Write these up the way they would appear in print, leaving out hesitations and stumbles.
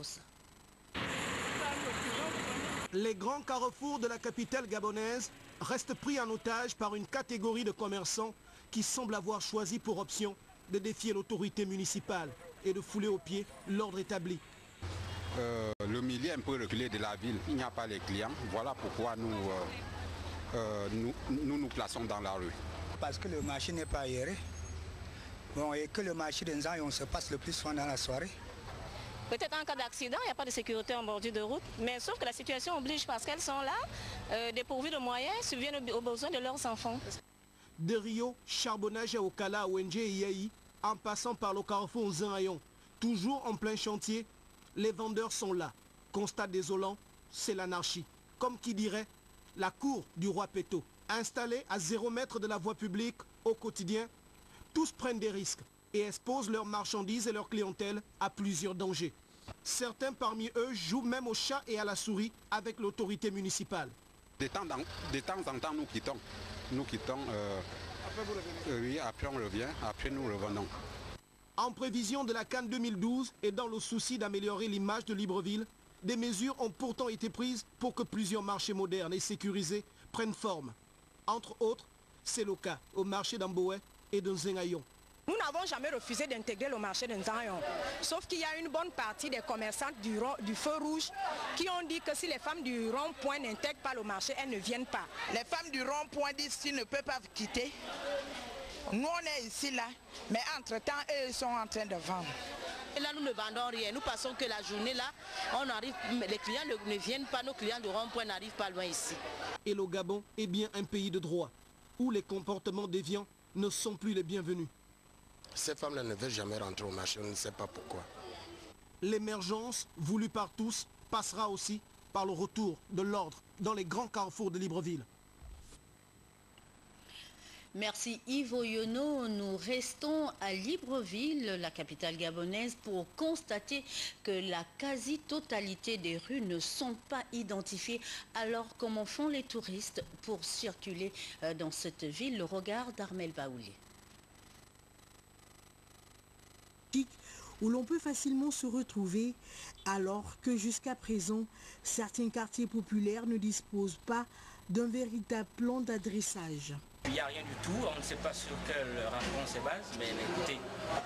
Makossa. Les grands carrefours de la capitale gabonaise restent pris en otage par une catégorie de commerçants qui semblent avoir choisi pour option de défier l'autorité municipale et de fouler aux pieds l'ordre établi. Le milieu un peu reculé de la ville, il n'y a pas les clients. Voilà pourquoi nous plaçons dans la rue. Parce que le marché n'est pas aéré. Bon, et que le marché de Nzangon se passe le plus souvent dans la soirée. Peut-être en cas d'accident, il n'y a pas de sécurité en bordure de route, mais sauf que la situation oblige parce qu'elles sont là, dépourvues de moyens, subviennent aux besoins de leurs enfants. De Rio, charbonnage à Okala, ONG et IAI, en passant par le carrefour Nzangon, toujours en plein chantier, les vendeurs sont là. Constat désolant, c'est l'anarchie. Comme qui dirait, la cour du roi Péto. Installés à 0 mètre de la voie publique au quotidien, tous prennent des risques et exposent leurs marchandises et leur clientèle à plusieurs dangers. Certains parmi eux jouent même au chat et à la souris avec l'autorité municipale. De temps en temps, nous quittons. Après vous revenez. Oui, après on revient, après nous revenons. En prévision de la CAN 2012 et dans le souci d'améliorer l'image de Libreville, des mesures ont pourtant été prises pour que plusieurs marchés modernes et sécurisés prennent forme. Entre autres, c'est le cas au marché d'Amboué et de Nzengayon. Nous n'avons jamais refusé d'intégrer le marché de Nzangon, sauf qu'il y a une bonne partie des commerçantes du feu rouge qui ont dit que si les femmes du rond-point n'intègrent pas le marché, elles ne viennent pas. Les femmes du rond-point disent qu'ils ne peuvent pas quitter. Nous on est ici là, mais entre-temps, eux ils sont en train de vendre. Et là nous ne vendons rien, nous passons que la journée là, on arrive, les clients ne viennent pas, nos clients du rond-point n'arrivent pas loin ici. Et le Gabon est bien un pays de droit, où les comportements déviants ne sont plus les bienvenus. Ces femmes-là ne veulent jamais rentrer au marché, on ne sait pas pourquoi. L'émergence, voulue par tous, passera aussi par le retour de l'ordre dans les grands carrefours de Libreville. Merci Yves Oyono. Nous restons à Libreville, la capitale gabonaise, pour constater que la quasi-totalité des rues ne sont pas identifiées. Alors comment font les touristes pour circuler dans cette ville? Le regard d'Armel Baouli. Où l'on peut facilement se retrouver, alors que jusqu'à présent, certains quartiers populaires ne disposent pas d'un véritable plan d'adressage. Il n'y a rien du tout, on ne sait pas sur quel rangement se base, mais écoutez,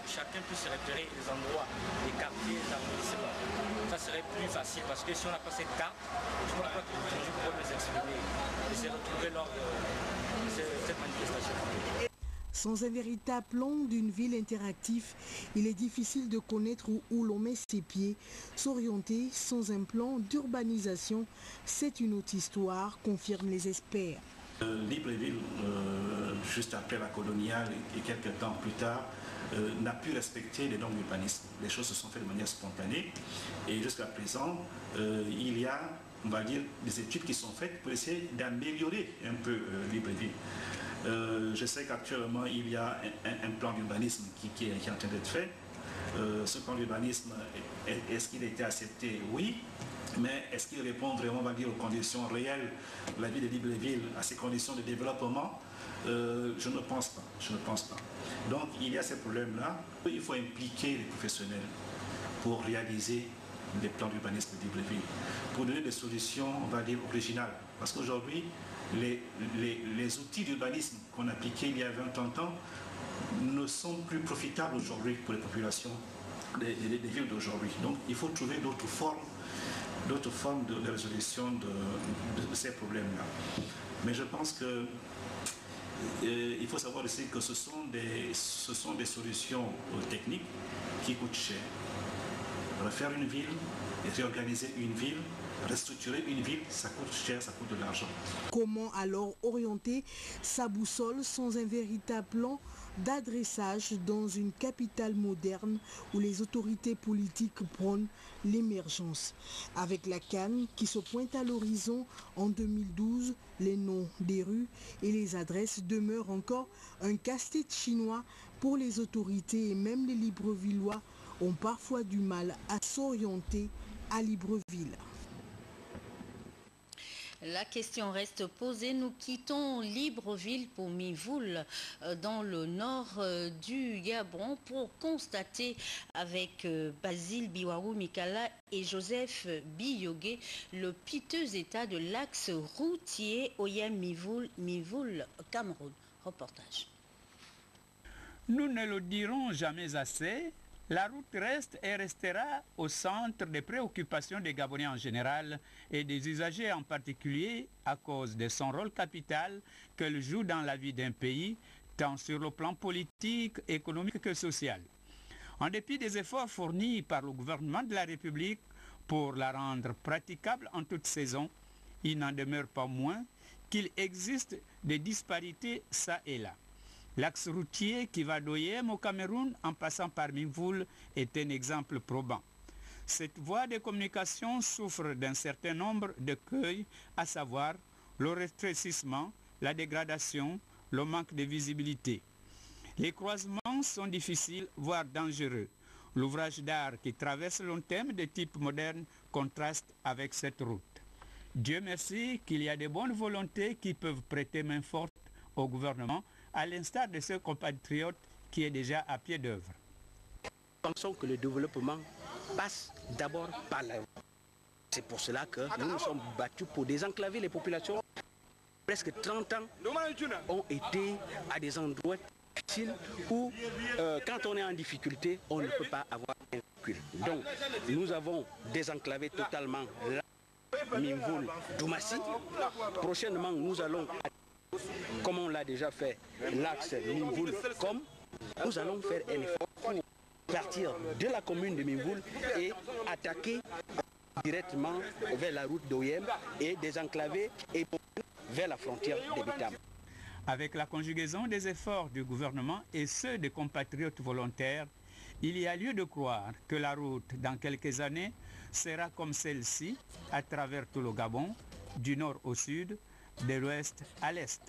chacun peut se repérer les endroits, les quartiers, les arrondissements. Ça serait plus facile parce que si on n'a pas cette carte, je ne crois pas que je pourrais les exprimer et se retrouver lors de cette manifestation. Sans un véritable plan d'une ville interactive, il est difficile de connaître où l'on met ses pieds. S'orienter sans un plan d'urbanisation, c'est une autre histoire, confirment les experts. Libreville, juste après la coloniale et quelques temps plus tard, n'a plus respecté les normes d'urbanisme. Les choses se sont faites de manière spontanée et jusqu'à présent, il y a, on va dire, des études qui sont faites pour essayer d'améliorer un peu Libreville. Je sais qu'actuellement, il y a un plan d'urbanisme qui est en train d'être fait. Ce plan d'urbanisme, est-ce qu'il a été accepté? Oui. Mais est-ce qu'il répond vraiment, on va dire, aux conditions réelles de la ville de Libreville, à ses conditions de développement? Je ne pense pas. Je ne pense pas. Donc, il y a ces problèmes-là. Il faut impliquer les professionnels pour réaliser des plans d'urbanisme de Libreville, pour donner des solutions, on va dire, originales. Parce qu'aujourd'hui, les outils d'urbanisme qu'on appliquait il y a 20 ans ne sont plus profitables aujourd'hui pour les populations des villes d'aujourd'hui. Donc, il faut trouver d'autres formes de résolution de ces problèmes-là. Mais je pense que il faut savoir aussi que ce sont des solutions techniques qui coûtent cher. Refaire une ville, réorganiser une ville, restructurer une ville, ça coûte cher, ça coûte de l'argent. Comment alors orienter sa boussole sans un véritable plan d'adressage dans une capitale moderne où les autorités politiques prônent l'émergence? Avec la CAN qui se pointe à l'horizon en 2012, les noms des rues et les adresses demeurent encore un casse-tête chinois pour les autorités et même les Librevillois ont parfois du mal à s'orienter à Libreville. La question reste posée. Nous quittons Libreville pour Mivoul, dans le nord du Gabon, pour constater avec Basile Biwarou Mikala et Joseph Biyogué le piteux état de l'axe routier Oyem-Mivoul, Cameroun. Reportage. Nous ne le dirons jamais assez. La route reste et restera au centre des préoccupations des Gabonais en général et des usagers en particulier à cause de son rôle capital qu'elle joue dans la vie d'un pays, tant sur le plan politique, économique que social. En dépit des efforts fournis par le gouvernement de la République pour la rendre praticable en toute saison, il n'en demeure pas moins qu'il existe des disparités ça et là. L'axe routier qui va d'Oyem au Cameroun en passant par Mivoul est un exemple probant. Cette voie de communication souffre d'un certain nombre d'écueils, à savoir le rétrécissement, la dégradation, le manque de visibilité. Les croisements sont difficiles, voire dangereux. L'ouvrage d'art qui traverse le thème de type moderne contraste avec cette route. Dieu merci qu'il y a de bonnes volontés qui peuvent prêter main forte au gouvernement, à l'instar de ce compatriote qui est déjà à pied d'œuvre. Nous pensons que le développement passe d'abord par la route. C'est pour cela que nous nous sommes battus pour désenclaver les populations. Presque 30 ans ont été à des endroits difficiles où, quand on est en difficulté, on ne peut pas avoir un recul. Donc, nous avons désenclavé totalement la Mivoul Doumassi. Prochainement, nous allons, comme on l'a déjà fait, l'axe Mivoul-Com, nous allons faire un effort pour partir de la commune de Mivoul et attaquer directement vers la route d'Oyem et désenclaver et vers la frontière des Bitam. Avec la conjugaison des efforts du gouvernement et ceux des compatriotes volontaires, il y a lieu de croire que la route, dans quelques années, sera comme celle-ci, à travers tout le Gabon, du nord au sud, de l'ouest à l'est.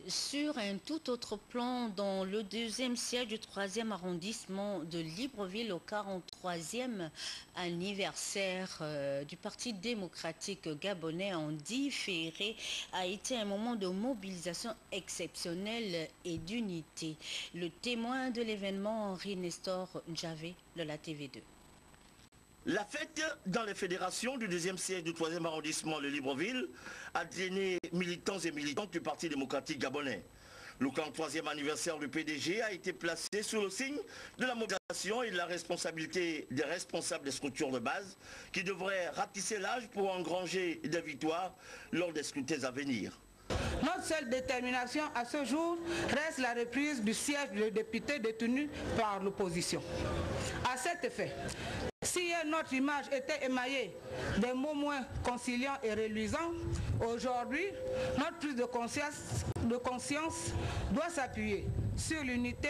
Sur un tout autre plan, dans le deuxième siège du 3e arrondissement de Libreville, au 43e anniversaire du Parti démocratique gabonais en différé, a été un moment de mobilisation exceptionnelle et d'unité. Le témoin de l'événement, Henri Nestor Njavé de la TV2. La fête dans les fédérations du deuxième siège du 3e arrondissement de Libreville a draîné militants et militantes du Parti démocratique gabonais. Le 43e anniversaire du PDG a été placé sous le signe de la mobilisation et de la responsabilité des responsables des structures de base qui devraient ratisser l'âge pour engranger des victoires lors des scrutins à venir. Notre seule détermination à ce jour reste la reprise du siège de député détenu par l'opposition. À cet effet, si hier notre image était émaillée des mots moins conciliants et reluisants, aujourd'hui, notre prise de conscience doit s'appuyer sur l'unité,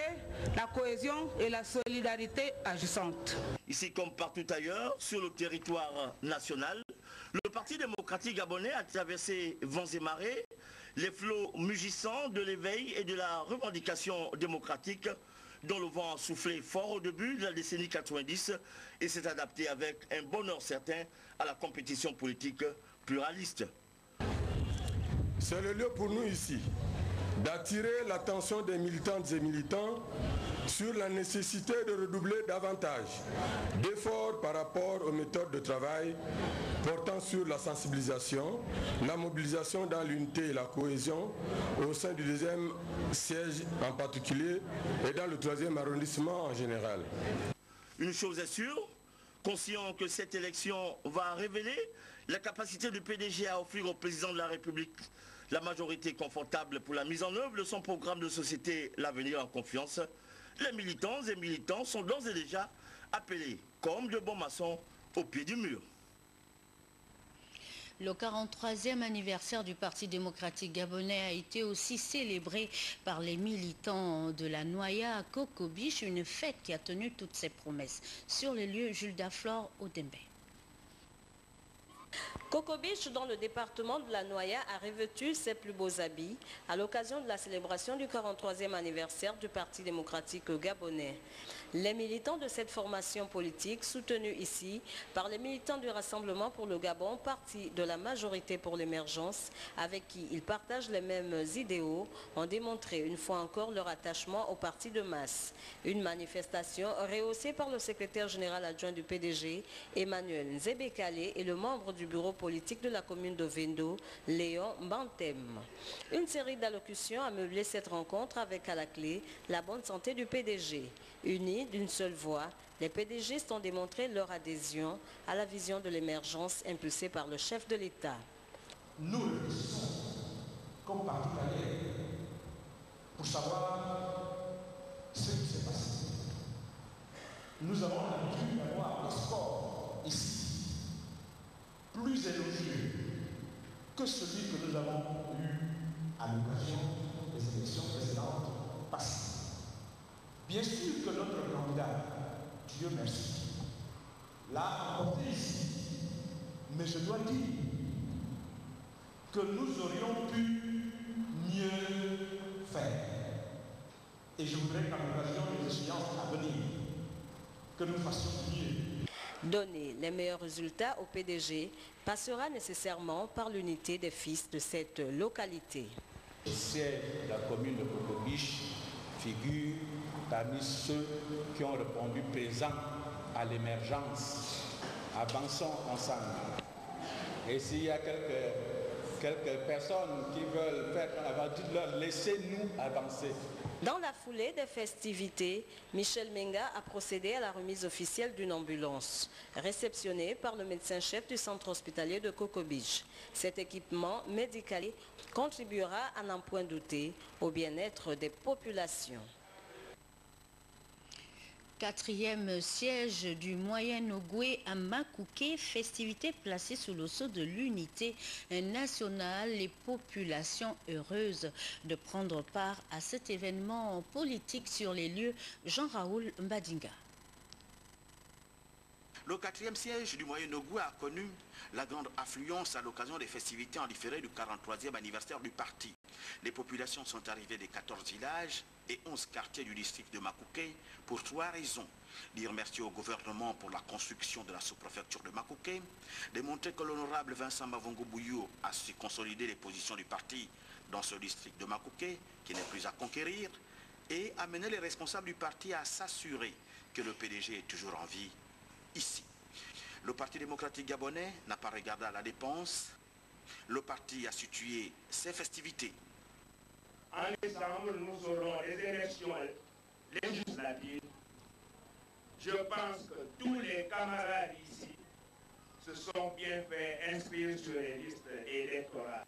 la cohésion et la solidarité agissante. Ici comme partout ailleurs, sur le territoire national, le Parti démocratique gabonais a traversé vents et marées, les flots mugissants de l'éveil et de la revendication démocratique dont le vent a soufflé fort au début de la décennie 90 et s'est adapté avec un bonheur certain à la compétition politique pluraliste. C'est le lieu pour nous ici d'attirer l'attention des militantes et militants sur la nécessité de redoubler davantage d'efforts par rapport aux méthodes de travail portant sur la sensibilisation, la mobilisation dans l'unité et la cohésion au sein du deuxième siège en particulier et dans le 3e arrondissement en général. Une chose est sûre, conscient que cette élection va révéler la capacité du PDG à offrir au président de la République la majorité confortable pour la mise en œuvre de son programme de société L'avenir en confiance, les militants et militants sont d'ores et déjà appelés comme de bons maçons au pied du mur. Le 43e anniversaire du Parti démocratique gabonais a été aussi célébré par les militants de la Noya à Cocobiche, une fête qui a tenu toutes ses promesses. Sur les lieux, Jules Daflor au Dembé. Coco Beach, dans le département de la Noya, a revêtu ses plus beaux habits à l'occasion de la célébration du 43e anniversaire du Parti démocratique gabonais. Les militants de cette formation politique, soutenus ici par les militants du Rassemblement pour le Gabon, parti de la majorité pour l'émergence, avec qui ils partagent les mêmes idéaux, ont démontré une fois encore leur attachement au parti de masse. Une manifestation rehaussée par le secrétaire général adjoint du PDG, Emmanuel Nzebekale, et le membre du bureau politique de la commune de Vendo, Léon Bantem. Une série d'allocutions a meublé cette rencontre avec à la clé la bonne santé du PDG. Unis d'une seule voix, les PDGistes ont démontré leur adhésion à la vision de l'émergence impulsée par le chef de l'État. Nous réfléchissons comme parti d'ailleurs pour savoir ce qui s'est passé. Nous avons l'habitude d'avoir des scores ici plus élogieux que celui que nous avons eu à l'occasion des élections précédentes passées. Bien sûr que notre candidat, Dieu merci, l'a emporté ici. Mais je dois dire que nous aurions pu mieux faire. Et je voudrais qu'à l'occasion des échéances à venir, que nous fassions mieux. Donner les meilleurs résultats au PDG passera nécessairement par l'unité des fils de cette localité. Le siège de la commune de Coco Beach figure parmi ceux qui ont répondu présent à l'émergence. Avançons ensemble. Et s'il y a quelques personnes qui veulent faire un avant, dites-leur, laissez-nous avancer. Dans la foulée des festivités, Michel Menga a procédé à la remise officielle d'une ambulance, réceptionnée par le médecin-chef du centre hospitalier de Coco Beach. Cet équipement médical contribuera à n'en point douter au bien-être des populations. 4e siège du Moyen-Ogooué à Makouké, festivité placée sous le sceau de l'unité nationale. Les populations heureuses de prendre part à cet événement politique sur les lieux. Jean-Raoul Mbadinga. Le 4e siège du Moyen-Ogooué a connu la grande affluence à l'occasion des festivités en différé du 43e anniversaire du parti. Les populations sont arrivées des 14 villages et 11 quartiers du district de Makouké pour 3 raisons. Dire merci au gouvernement pour la construction de la sous-préfecture de Makouké, démontrer que l'honorable Vincent Mavongo Bouillou a su consolider les positions du parti dans ce district de Makouké, qui n'est plus à conquérir, et amener les responsables du parti à s'assurer que le PDG est toujours en vie ici. Le Parti démocratique gabonais n'a pas regardé à la dépense. Le parti a situé ses festivités. En décembre, nous aurons les élections législatives. Je pense que tous les camarades ici se sont bien fait inscrire sur les listes électorales.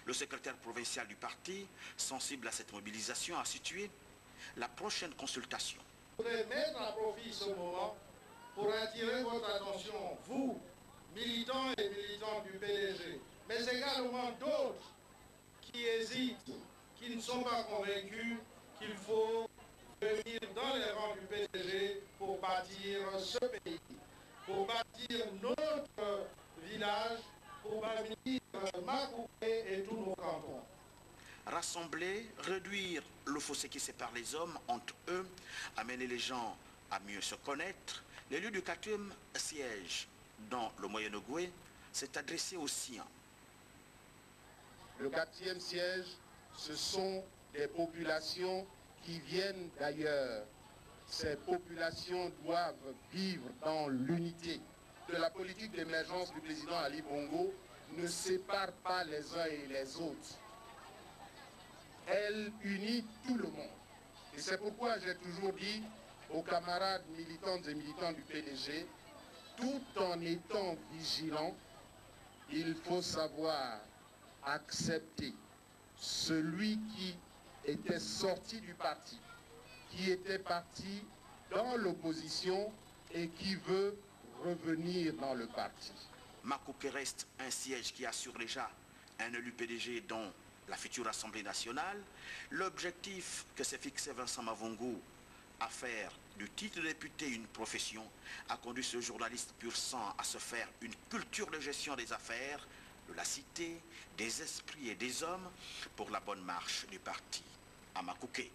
Le secrétaire provincial du parti, sensible à cette mobilisation, a situé la prochaine consultation. Je voudrais mettre à profit ce moment pour attirer votre attention, vous, militants et militantes du PDG, mais également d'autres qui hésitent, qui ne sont pas convaincus qu'il faut venir dans les rangs du PDG pour bâtir ce pays, pour bâtir notre village, pour bâtir Makouké et tous nos cantons. Rassembler, réduire le fossé qui sépare les hommes entre eux, amener les gens à mieux se connaître. L'élu du 4e siège dans le Moyen-Ogooué s'est adressé aux siens. Le 4e siège, ce sont des populations qui viennent d'ailleurs. Ces populations doivent vivre dans l'unité. De la politique d'émergence du président Ali Bongo ne sépare pas les uns et les autres. Elle unit tout le monde. Et c'est pourquoi j'ai toujours dit aux camarades militantes et militants du PDG, tout en étant vigilants, il faut savoir accepter celui qui était sorti du parti, qui était parti dans l'opposition et qui veut revenir dans le parti. Makouké reste un siège qui assure déjà un élu PDG dans la future Assemblée nationale. L'objectif que s'est fixé Vincent Mavongo à faire du titre de député une profession a conduit ce journaliste pur sang à se faire une culture de gestion des affaires, de la cité, des esprits et des hommes pour la bonne marche du parti. Amakouké.